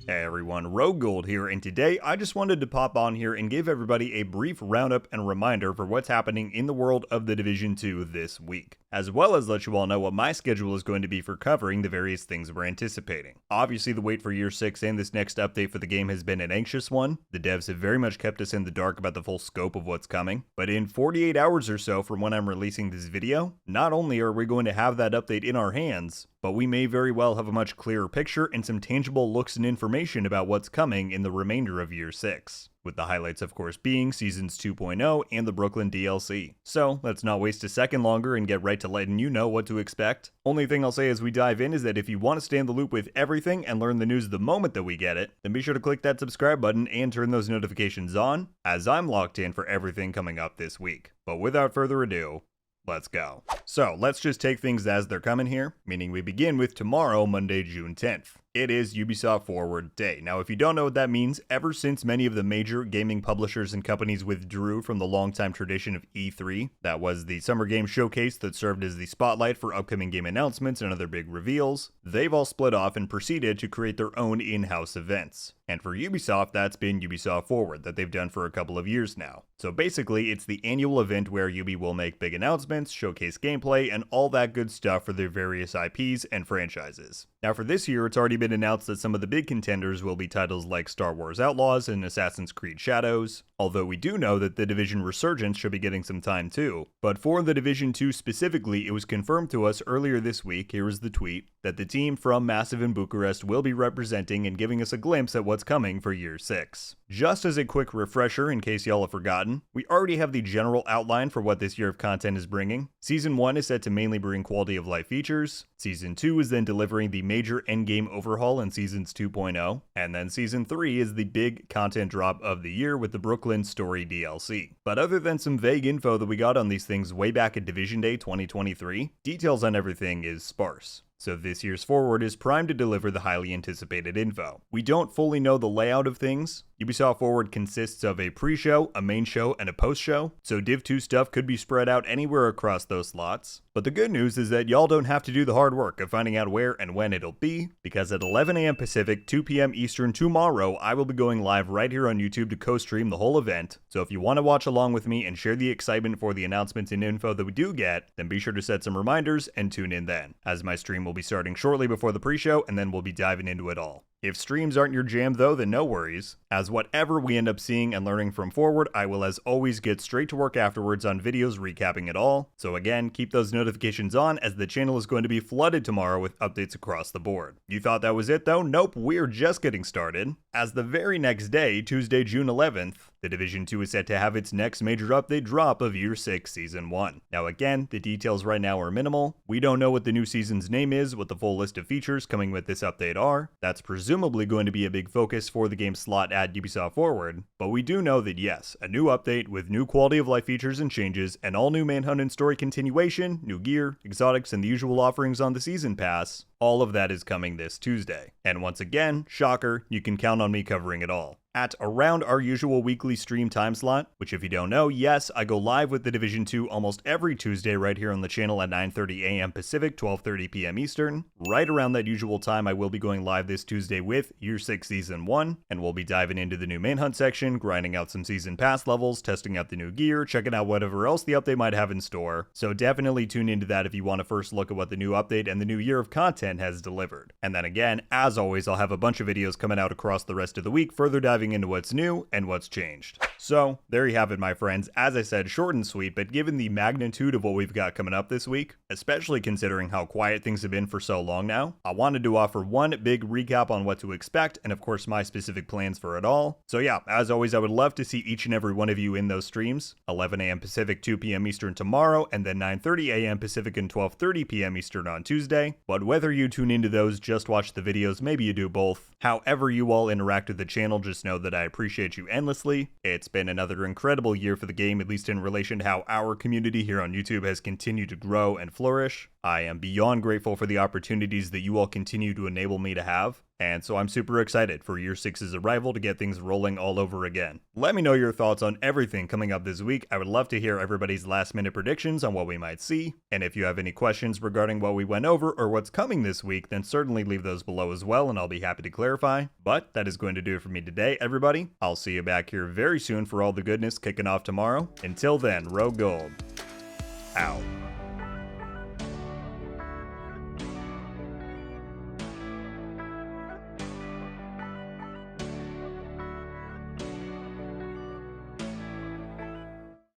Hey everyone, RogueGold here, and today I just wanted to pop on here and give everybody a brief roundup and reminder for what's happening in the world of the Division 2 this week, as well as let you all know what my schedule is going to be for covering the various things we're anticipating. Obviously, the wait for Year 6 and this next update for the game has been an anxious one. The devs have very much kept us in the dark about the full scope of what's coming, but in 48 hours or so from when I'm releasing this video, not only are we going to have that update in our hands, but we may very well have a much clearer picture and some tangible looks and information about what's coming in the remainder of Year 6. With the highlights of course being Seasons 2.0 and the Brooklyn DLC. So let's not waste a second longer and get right to letting you know what to expect. Only thing I'll say as we dive in is that if you want to stay in the loop with everything and learn the news the moment that we get it, then be sure to click that subscribe button and turn those notifications on, as I'm locked in for everything coming up this week. But without further ado, let's go. So let's just take things as they're coming here, meaning we begin with tomorrow, Monday, June 10th. It is Ubisoft Forward Day. Now, if you don't know what that means, ever since many of the major gaming publishers and companies withdrew from the longtime tradition of E3, that was the summer game showcase that served as the spotlight for upcoming game announcements and other big reveals, they've all split off and proceeded to create their own in-house events. And for Ubisoft, that's been Ubisoft Forward, that they've done for a couple of years now. So basically, it's the annual event where Ubi will make big announcements, showcase gameplay, and all that good stuff for their various IPs and franchises. Now for this year, it's already been announced that some of the big contenders will be titles like Star Wars Outlaws and Assassin's Creed Shadows, although we do know that the Division Resurgence should be getting some time too. But for the Division 2 specifically, it was confirmed to us earlier this week, here is the tweet, that the team from Massive in Bucharest will be representing and giving us a glimpse at what's coming for Year 6. Just as a quick refresher, in case y'all have forgotten, we already have the general outline for what this year of content is bringing. Season 1 is set to mainly bring quality of life features, Season 2 is then delivering the major endgame overhaul in Seasons 2.0, and then Season 3 is the big content drop of the year with the Brooklyn Story DLC. But other than some vague info that we got on these things way back at Division Day 2023, details on everything is sparse. So this year's Forward is primed to deliver the highly anticipated info. We don't fully know the layout of things. Ubisoft Forward consists of a pre-show, a main show, and a post-show, so Div 2 stuff could be spread out anywhere across those slots. But the good news is that y'all don't have to do the hard work of finding out where and when it'll be, because at 11 AM Pacific, 2 PM Eastern tomorrow, I will be going live right here on YouTube to co-stream the whole event. So if you want to watch along with me and share the excitement for the announcements and info that we do get, then be sure to set some reminders and tune in then, as my stream will be starting shortly before the pre-show, and then we'll be diving into it all. If streams aren't your jam though, then no worries, as whatever we end up seeing and learning from Forward, I will as always get straight to work afterwards on videos recapping it all. So again, keep those notifications on, as the channel is going to be flooded tomorrow with updates across the board. You thought that was it though? Nope, we're just getting started, as the very next day, Tuesday, June 11th, the Division 2 is set to have its next major update drop of Year 6 Season 1. Now again, the details right now are minimal. We don't know what the new season's name is, what the full list of features coming with this update are. That's presumably going to be a big focus for the game slot at Ubisoft Forward, but we do know that yes, a new update with new quality of life features and changes, an all new Manhunt and story continuation, new gear, exotics, and the usual offerings on the Season Pass, all of that is coming this Tuesday. And once again, shocker, you can count on me covering it all. At around our usual weekly stream time slot, which if you don't know, yes, I go live with the Division 2 almost every Tuesday right here on the channel at 9:30 AM Pacific, 12:30 PM Eastern. Right around that usual time, I will be going live this Tuesday with Year 6 Season 1, and we'll be diving into the new Manhunt section, grinding out some Season Pass levels, testing out the new gear, checking out whatever else the update might have in store. So definitely tune into that if you want to first look at what the new update and the new year of content has delivered. And then again, as always, I'll have a bunch of videos coming out across the rest of the week, further diving into what's new and what's changed. So there you have it, my friends. As I said, short and sweet, but given the magnitude of what we've got coming up this week, especially considering how quiet things have been for so long now, I wanted to offer one big recap on what to expect and of course my specific plans for it all. So yeah, as always, I would love to see each and every one of you in those streams, 11 AM Pacific, 2 PM Eastern tomorrow, and then 9:30 AM Pacific and 12:30 PM Eastern on Tuesday. But whether you tune into those, just watch the videos, maybe you do both, however you all interact with the channel, just know that I appreciate you endlessly. It's been another incredible year for the game, at least in relation to how our community here on YouTube has continued to grow and flourish. I am beyond grateful for the opportunities that you all continue to enable me to have. and so I'm super excited for Year 6's arrival to get things rolling all over again. Let me know your thoughts on everything coming up this week. I would love to hear everybody's last minute predictions on what we might see, and if you have any questions regarding what we went over or what's coming this week, then certainly leave those below as well, and I'll be happy to clarify. But that is going to do it for me today, everybody. I'll see you back here very soon for all the goodness kicking off tomorrow. Until then, RogueGold out.